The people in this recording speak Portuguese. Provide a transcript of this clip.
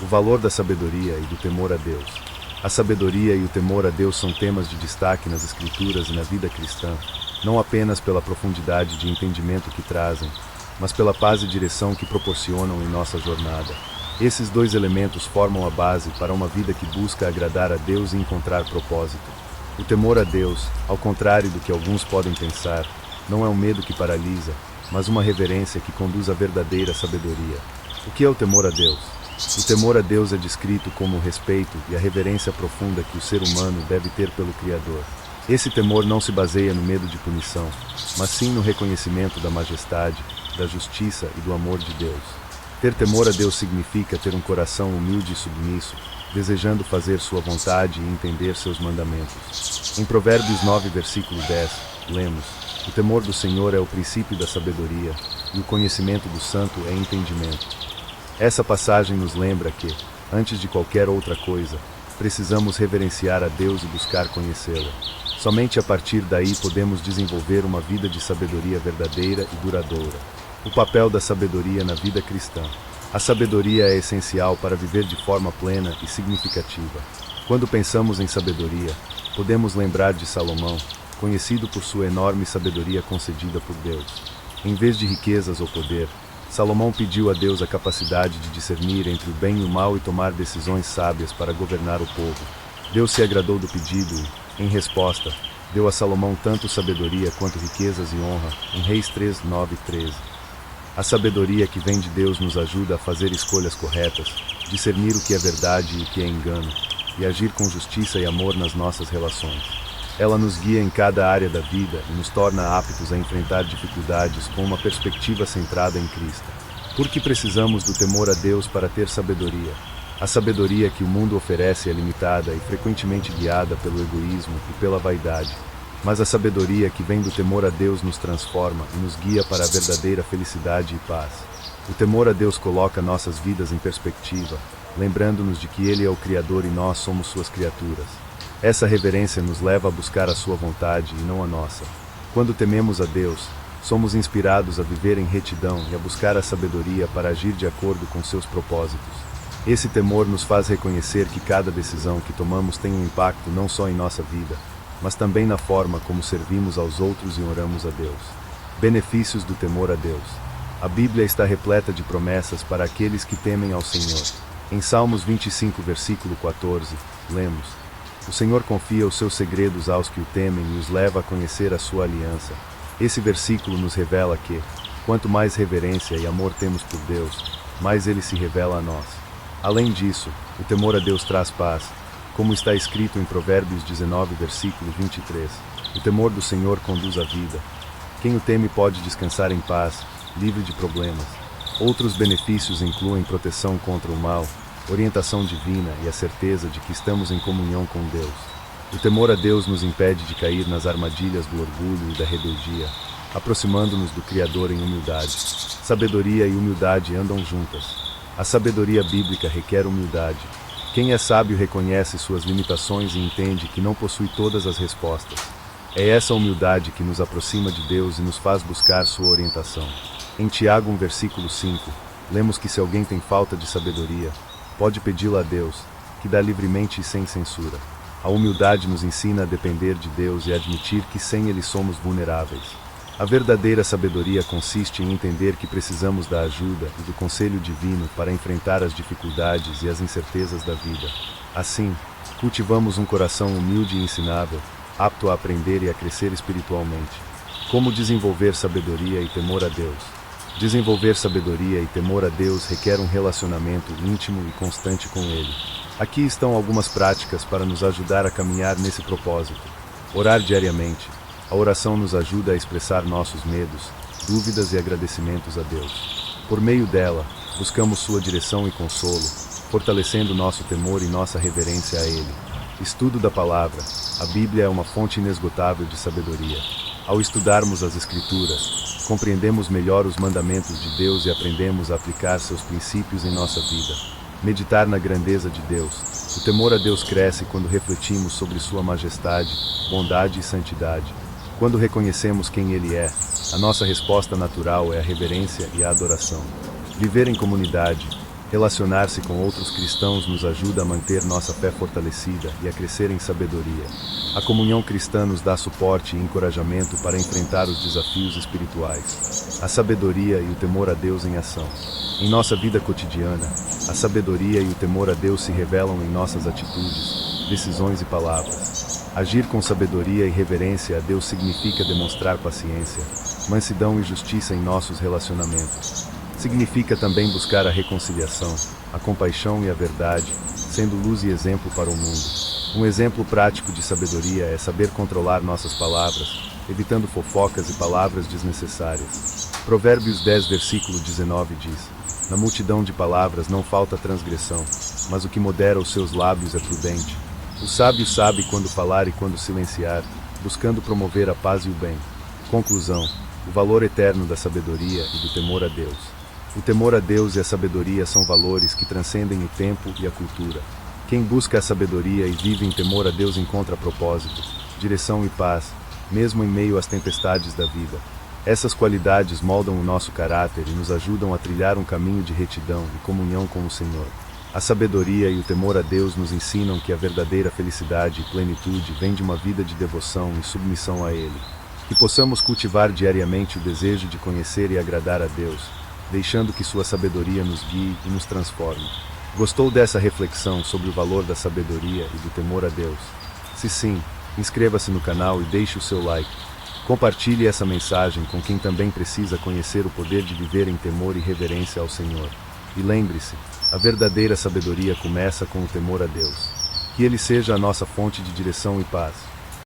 valor da sabedoria e do temor a Deus. A sabedoria e o temor a Deus são temas de destaque nas Escrituras e na vida cristã, não apenas pela profundidade de entendimento que trazem, mas pela paz e direção que proporcionam em nossa jornada. Esses dois elementos formam a base para uma vida que busca agradar a Deus e encontrar propósito. O temor a Deus, ao contrário do que alguns podem pensar, não é um medo que paralisa, mas uma reverência que conduz à verdadeira sabedoria. O que é o temor a Deus? O temor a Deus é descrito como o respeito e a reverência profunda que o ser humano deve ter pelo Criador. Esse temor não se baseia no medo de punição, mas sim no reconhecimento da majestade, da justiça e do amor de Deus. Ter temor a Deus significa ter um coração humilde e submisso, desejando fazer sua vontade e entender seus mandamentos. Em Provérbios 9, versículo 10, lemos: o temor do Senhor é o princípio da sabedoria, e o conhecimento do santo é entendimento. Essa passagem nos lembra que, antes de qualquer outra coisa, precisamos reverenciar a Deus e buscar conhecê-lo. Somente a partir daí podemos desenvolver uma vida de sabedoria verdadeira e duradoura. O papel da sabedoria na vida cristã. A sabedoria é essencial para viver de forma plena e significativa. Quando pensamos em sabedoria, podemos lembrar de Salomão, conhecido por sua enorme sabedoria concedida por Deus. Em vez de riquezas ou poder, Salomão pediu a Deus a capacidade de discernir entre o bem e o mal e tomar decisões sábias para governar o povo. Deus se agradou do pedido e, em resposta, deu a Salomão tanto sabedoria quanto riquezas e honra, em Reis 3, 9 e 13. A sabedoria que vem de Deus nos ajuda a fazer escolhas corretas, discernir o que é verdade e o que é engano, e agir com justiça e amor nas nossas relações. Ela nos guia em cada área da vida e nos torna aptos a enfrentar dificuldades com uma perspectiva centrada em Cristo. Por que precisamos do temor a Deus para ter sabedoria? A sabedoria que o mundo oferece é limitada e frequentemente guiada pelo egoísmo e pela vaidade. Mas a sabedoria que vem do temor a Deus nos transforma e nos guia para a verdadeira felicidade e paz. O temor a Deus coloca nossas vidas em perspectiva, lembrando-nos de que Ele é o Criador e nós somos suas criaturas. Essa reverência nos leva a buscar a sua vontade e não a nossa. Quando tememos a Deus, somos inspirados a viver em retidão e a buscar a sabedoria para agir de acordo com seus propósitos. Esse temor nos faz reconhecer que cada decisão que tomamos tem um impacto não só em nossa vida, mas também na forma como servimos aos outros e oramos a Deus. Benefícios do temor a Deus. A Bíblia está repleta de promessas para aqueles que temem ao Senhor. Em Salmos 25, versículo 14, lemos: o Senhor confia os seus segredos aos que o temem e os leva a conhecer a sua aliança. Esse versículo nos revela que, quanto mais reverência e amor temos por Deus, mais Ele se revela a nós. Além disso, o temor a Deus traz paz, como está escrito em Provérbios 19, versículo 23. O temor do Senhor conduz à vida. Quem o teme pode descansar em paz, livre de problemas. Outros benefícios incluem proteção contra o mal, orientação divina e a certeza de que estamos em comunhão com Deus. O temor a Deus nos impede de cair nas armadilhas do orgulho e da rebeldia, aproximando-nos do Criador em humildade. Sabedoria e humildade andam juntas. A sabedoria bíblica requer humildade. Quem é sábio reconhece suas limitações e entende que não possui todas as respostas. É essa humildade que nos aproxima de Deus e nos faz buscar sua orientação. Em Tiago 1, versículo 5, lemos que se alguém tem falta de sabedoria, pode pedi-la a Deus, que dá livremente e sem censura. A humildade nos ensina a depender de Deus e a admitir que sem Ele somos vulneráveis. A verdadeira sabedoria consiste em entender que precisamos da ajuda e do conselho divino para enfrentar as dificuldades e as incertezas da vida. Assim, cultivamos um coração humilde e ensinável, apto a aprender e a crescer espiritualmente. Como desenvolver sabedoria e temor a Deus? Desenvolver sabedoria e temor a Deus requer um relacionamento íntimo e constante com Ele. Aqui estão algumas práticas para nos ajudar a caminhar nesse propósito. Orar diariamente. A oração nos ajuda a expressar nossos medos, dúvidas e agradecimentos a Deus. Por meio dela, buscamos sua direção e consolo, fortalecendo nosso temor e nossa reverência a Ele. Estudo da Palavra. A Bíblia é uma fonte inesgotável de sabedoria. Ao estudarmos as Escrituras, compreendemos melhor os mandamentos de Deus e aprendemos a aplicar seus princípios em nossa vida. Meditar na grandeza de Deus. O temor a Deus cresce quando refletimos sobre sua majestade, bondade e santidade. Quando reconhecemos quem Ele é, a nossa resposta natural é a reverência e a adoração. Viver em comunidade. Relacionar-se com outros cristãos nos ajuda a manter nossa fé fortalecida e a crescer em sabedoria. A comunhão cristã nos dá suporte e encorajamento para enfrentar os desafios espirituais. A sabedoria e o temor a Deus em ação. Em nossa vida cotidiana, a sabedoria e o temor a Deus se revelam em nossas atitudes, decisões e palavras. Agir com sabedoria e reverência a Deus significa demonstrar paciência, mansidão e justiça em nossos relacionamentos. Significa também buscar a reconciliação, a compaixão e a verdade, sendo luz e exemplo para o mundo. Um exemplo prático de sabedoria é saber controlar nossas palavras, evitando fofocas e palavras desnecessárias. Provérbios 10, versículo 19 diz: Na multidão de palavras não falta transgressão, mas o que modera os seus lábios é prudente. O sábio sabe quando falar e quando silenciar, buscando promover a paz e o bem. Conclusão: o valor eterno da sabedoria e do temor a Deus. O temor a Deus e a sabedoria são valores que transcendem o tempo e a cultura. Quem busca a sabedoria e vive em temor a Deus encontra propósito, direção e paz, mesmo em meio às tempestades da vida. Essas qualidades moldam o nosso caráter e nos ajudam a trilhar um caminho de retidão e comunhão com o Senhor. A sabedoria e o temor a Deus nos ensinam que a verdadeira felicidade e plenitude vem de uma vida de devoção e submissão a Ele. Que possamos cultivar diariamente o desejo de conhecer e agradar a Deus, deixando que sua sabedoria nos guie e nos transforme. Gostou dessa reflexão sobre o valor da sabedoria e do temor a Deus? Se sim, inscreva-se no canal e deixe o seu like. Compartilhe essa mensagem com quem também precisa conhecer o poder de viver em temor e reverência ao Senhor. E lembre-se, a verdadeira sabedoria começa com o temor a Deus. Que Ele seja a nossa fonte de direção e paz.